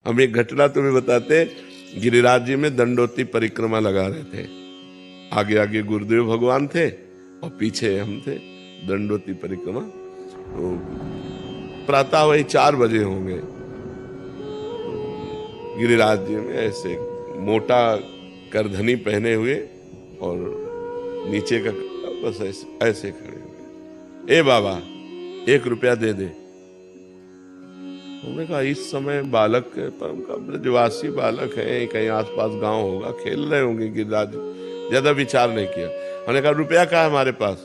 हम एक घटना तुम्हें बताते, गिरिराज जी में दंडोती परिक्रमा लगा रहे थे। आगे आगे गुरुदेव भगवान थे और पीछे हम थे, दंडोती परिक्रमा। तो प्रातः वही 4 बजे होंगे। गिरिराज जी में ऐसे मोटा करधनी पहने हुए और नीचे का बस ऐसे खड़े हुए। ए बाबा 1 रुपया दे दे। उन्होंने कहा इस समय बालक पर उनका ब्रजवासी बालक है, कहीं आसपास गांव होगा, खेल रहे होंगे। गिरिराज ज्यादा विचार नहीं किया। उन्होंने कहा रुपया कहाँ है हमारे पास?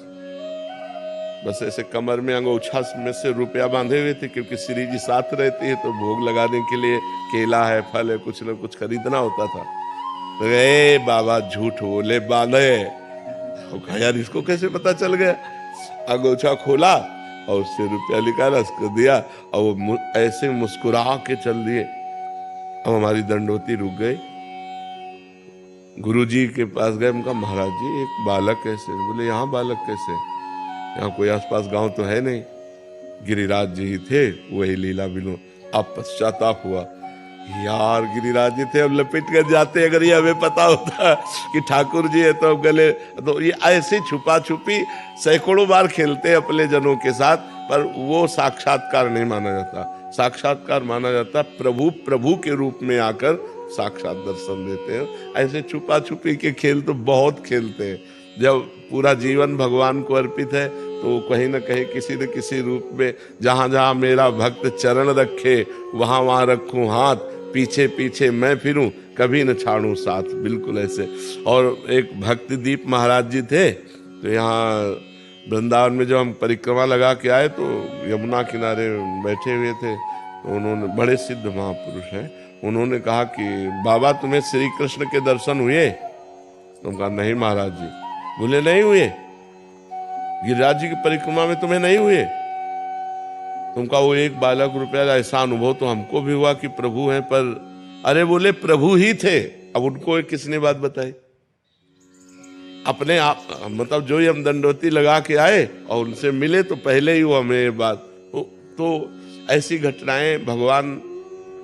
बस ऐसे कमर में अंगोछा में से रुपया बांधे हुए थे, क्योंकि श्री जी साथ रहती है तो भोग लगाने के लिए केला है, फल है, कुछ न कुछ खरीदना होता था। तो ए बाबा झूठ बोले बांधे। कहा यार इसको कैसे पता चल गया? अंगोछा खोला और उससे रुपया निकाला, उसको दिया और वो ऐसे मुस्कुरा के चल दिए। अब हमारी दंडोती रुक गई। गुरुजी के पास गए, उनका महाराज जी एक बालक कैसे? बोले यहाँ बालक कैसे? यहाँ कोई आसपास गांव तो है नहीं। गिरिराज जी ही थे, वही लीला विनोद। अब पश्चाताप हुआ, यार गिरिराज जी थे, अब लपेट कर जाते। अगर ये हमें पता होता कि ठाकुर जी है तो अब गले, तो ये ऐसे छुपा छुपी सैकड़ों बार खेलते हैं अपने जनों के साथ, पर वो साक्षात्कार नहीं माना जाता। साक्षात्कार माना जाता प्रभु प्रभु के रूप में आकर साक्षात दर्शन देते हैं। ऐसे छुपा छुपी के खेल तो बहुत खेलते हैं। जब पूरा जीवन भगवान को अर्पित है तो कहीं न कहीं किसी न किसी रूप में, जहां जहां मेरा भक्त चरण रखे वहां वहां रखूं हाथ, पीछे पीछे मैं फिरूं, कभी न छाड़ूं साथ। बिल्कुल ऐसे। और एक भक्तिदीप महाराज जी थे, तो यहाँ वृंदावन में जब हम परिक्रमा लगा के आए तो यमुना किनारे बैठे हुए थे। तो उन्होंने, बड़े सिद्ध महापुरुष हैं, उन्होंने कहा कि बाबा तुम्हें श्री कृष्ण के दर्शन हुए? तुम कहा नहीं महाराज जी। बोले नहीं हुए? गिरिराज जी की परिक्रमा में तुम्हें नहीं हुए? तुमका वो 1 बालक रुपया, ऐसा अनुभव तो हमको भी हुआ कि प्रभु हैं, पर अरे बोले प्रभु ही थे। अब उनको किसने बात बताई? अपने आप, मतलब जो ही हम दंडोती लगा के आए और उनसे मिले तो पहले ही वो हमें ये बात। तो ऐसी घटनाएं भगवान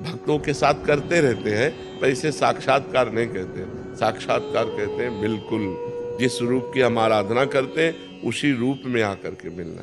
भक्तों के साथ करते रहते हैं, पर इसे साक्षात्कार नहीं कहते। साक्षात्कार कहते हैं बिल्कुल जिस रूप की हम आराधना करते हैं उसी रूप में आकर के मिलना।